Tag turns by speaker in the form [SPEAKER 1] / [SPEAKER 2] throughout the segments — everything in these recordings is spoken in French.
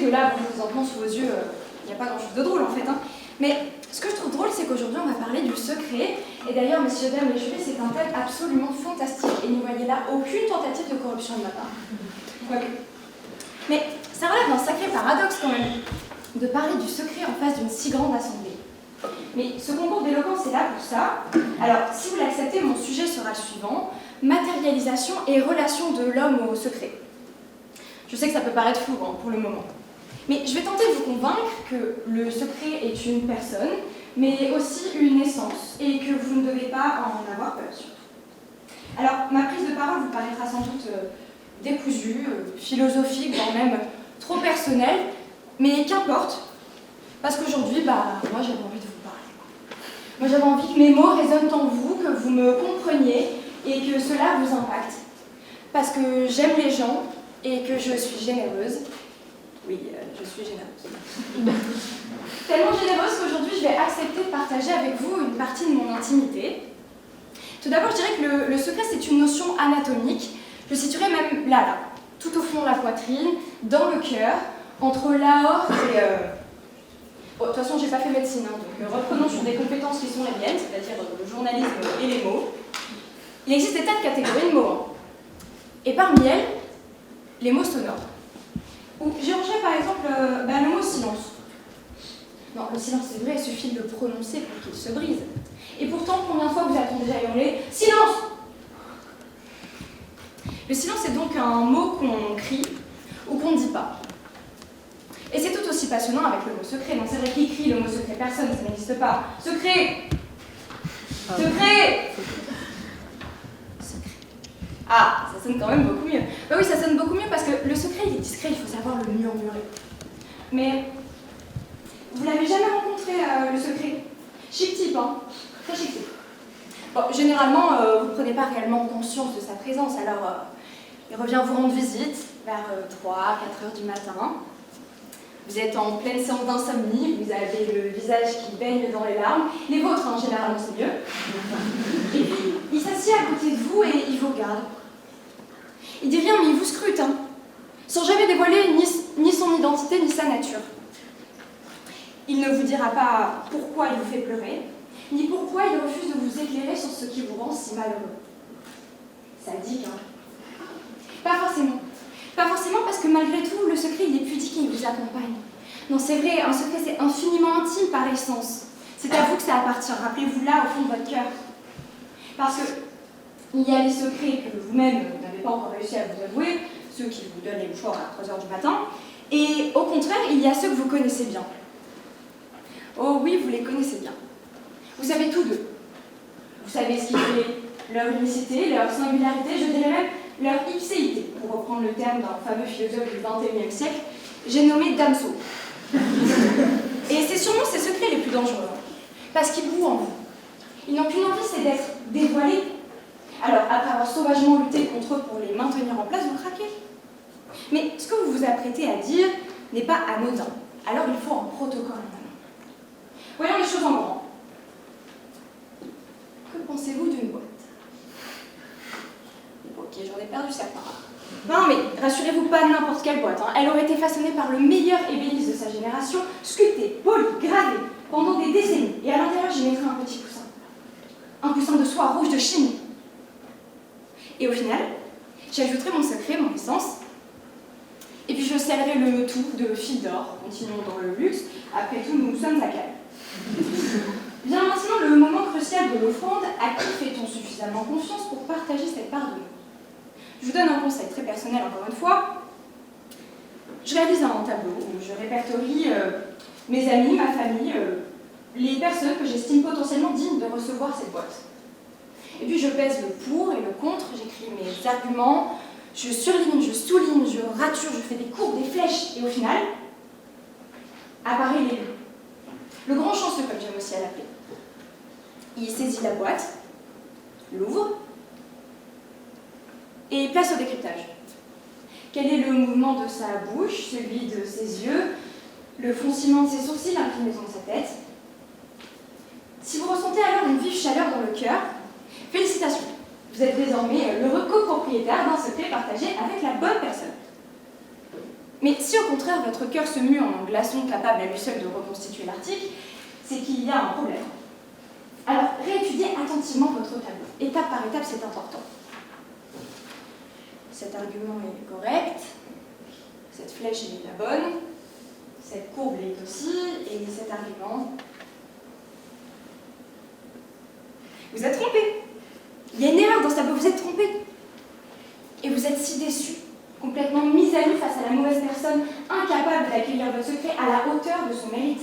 [SPEAKER 1] que là, présentement, sous vos yeux, il n'y a pas grand-chose de drôle en fait. Hein. Mais ce que je trouve drôle, c'est qu'aujourd'hui, on va parler du secret. Et d'ailleurs, messieurs, dames, les jurys, c'est un thème absolument fantastique. Et n'y voyez là aucune tentative de corruption de ma part. Quoique. Mais ça relève d'un sacré paradoxe quand même, de parler du secret en face d'une si grande assemblée. Mais ce concours d'éloquence est là pour ça. Alors, si vous l'acceptez, mon sujet sera le suivant, matérialisation et relation de l'homme au secret. Je sais que ça peut paraître flou hein, pour le moment. Mais je vais tenter de vous convaincre que le secret est une personne, mais aussi une essence, et que vous ne devez pas en avoir peur, surtout. Alors, ma prise de parole vous paraîtra sans doute décousue, philosophique, voire même trop personnelle, mais qu'importe, parce qu'aujourd'hui, moi j'avais envie de vous parler. Moi j'avais envie que mes mots résonnent en vous, que vous me compreniez, et que cela vous impacte. Parce que j'aime les gens, et que je suis généreuse. Oui, je suis généreuse. Tellement généreuse qu'aujourd'hui, je vais accepter de partager avec vous une partie de mon intimité. Tout d'abord, je dirais que le secret, c'est une notion anatomique. Je le situerai même là, tout au fond de la poitrine, dans le cœur, entre l'aorte et... Bon, de toute façon, j'ai pas fait médecine, hein, donc reprenons sur des compétences qui sont les miennes, c'est-à-dire le journalisme et les mots. Il existe des tas de catégories de mots. Hein. Et parmi elles, les mots sonores. J'ai rangé par exemple le mot silence. Non, le silence c'est vrai, il suffit de le prononcer pour qu'il se brise. Et pourtant, combien de fois vous avez déjà hurlé « Silence !» Le silence est donc un mot qu'on crie ou qu'on ne dit pas. Et c'est tout aussi passionnant avec le mot secret. Non, c'est vrai qui crie le mot secret, personne, ça n'existe pas. Secret ! Secret ! Ah, ça sonne quand même beaucoup mieux. Bah oui, ça sonne beaucoup mieux parce que le secret, il est discret, il faut savoir le murmurer. Mais, vous l'avez jamais rencontré, le secret? Chic type, hein? Très chic type. Bon, généralement, vous ne prenez pas réellement conscience de sa présence, alors il revient vous rendre visite vers 3-4 heures du matin. Vous êtes en pleine séance d'insomnie, vous avez le visage qui baigne dans les larmes. Les vôtres, hein, généralement, c'est mieux. Et puis, il s'assied à côté de vous et il vous regarde. Il dit rien, mais il vous scrute, hein, sans jamais dévoiler ni son identité, ni sa nature. Il ne vous dira pas pourquoi il vous fait pleurer, ni pourquoi il refuse de vous éclairer sur ce qui vous rend si malheureux. Sadique, hein? Pas forcément. Pas forcément parce que malgré tout, le secret, il est pudique et il vous accompagne. Non, c'est vrai, un secret, c'est infiniment intime par essence. C'est à vous que ça appartient, rappelez-vous là, au fond de votre cœur. Parce que il y a les secrets que vous-même n'avez pas encore réussi à vous avouer, ceux qui vous donnent les mouchoirs à 3 heures du matin, et au contraire, il y a ceux que vous connaissez bien. Oh oui, vous les connaissez bien. Vous savez tous d'eux. Vous savez ce qui fait leur unicité, leur singularité, je dirais même leur ipséité, pour reprendre le terme d'un fameux philosophe du XXIe siècle, j'ai nommé Damso. Et c'est sûrement ces secrets les plus dangereux, parce qu'ils bouent en vous. Ils n'ont qu'une envie, c'est d'être dévoilés. Alors, après avoir sauvagement lutté contre eux pour les maintenir en place, vous craquez. Mais ce que vous vous apprêtez à dire n'est pas anodin. Alors il faut un protocole maintenant. Voyons les choses en grand. Que pensez-vous d'une boîte? Ok, j'en ai perdu certains. Non mais, rassurez-vous, pas n'importe quelle boîte. Hein. Elle aurait été façonnée par le meilleur ébéniste de sa génération, sculptée, polie, gravée, pendant des décennies. Et à l'intérieur, j'y mettrai un petit coussin. Un coussin de soie rouge de Chine. Et au final, j'ajouterai mon secret, mon essence, et puis je scellerai le tout de fil d'or. Continuons dans le luxe, après tout, nous sommes à Cannes. Bien maintenant, le moment crucial de l'offrande, à qui fait-on suffisamment confiance pour partager cette part de nous? Je vous donne un conseil très personnel, encore une fois. Je réalise un tableau où je répertorie mes amis, ma famille, les personnes que j'estime potentiellement dignes de recevoir cette boîte. Et puis je pèse le pour et le contre, j'écris mes arguments, je surligne, je souligne, je rature, je fais des courbes, des flèches, et au final, apparaît l'élu. Le grand chanceux, comme j'aime aussi à l'appeler. Il saisit la boîte, l'ouvre, et place au décryptage. Quel est le mouvement de sa bouche, celui de ses yeux, le froncillement de ses sourcils, l'inclinaison de sa tête? Si vous ressentez alors une vive chaleur dans le cœur, félicitations, vous êtes désormais l'heureux copropriétaire d'un secret partagé avec la bonne personne. Mais si au contraire votre cœur se mue en un glaçon capable à lui seul de reconstituer l'Arctique, c'est qu'il y a un problème. Alors, réétudiez attentivement votre tableau. Étape par étape, c'est important. Cet argument est correct. Cette flèche est la bonne. Cette courbe l'est aussi. Et cet argument... Vous êtes trompé. Il y a une erreur dans ce tableau, vous êtes trompé. Et vous êtes si déçu, complètement mis à nu face à la mauvaise personne, incapable d'accueillir votre secret à la hauteur de son mérite.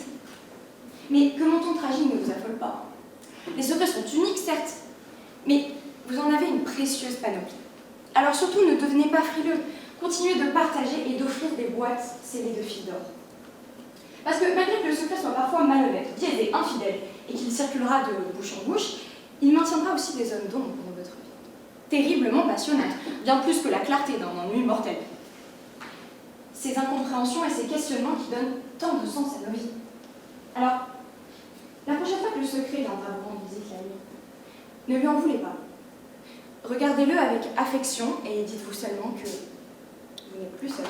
[SPEAKER 1] Mais que mon ton tragique ne vous affole pas. Les secrets sont uniques, certes, mais vous en avez une précieuse panoplie. Alors surtout, ne devenez pas frileux. Continuez de partager et d'offrir des boîtes scellées de fils d'or. Parce que malgré que le secret soit parfois malhonnête, biaisé, infidèle, et qu'il circulera de bouche en bouche, il maintiendra aussi des zones d'ombre dans votre vie. Terriblement passionnantes, bien plus que la clarté d'un ennui mortel. Ces incompréhensions et ces questionnements qui donnent tant de sens à nos vies. Alors, la prochaine fois que le secret viendra vous rendre visite la nuit, ne lui en voulez pas. Regardez-le avec affection et dites-vous seulement que vous n'êtes plus seul.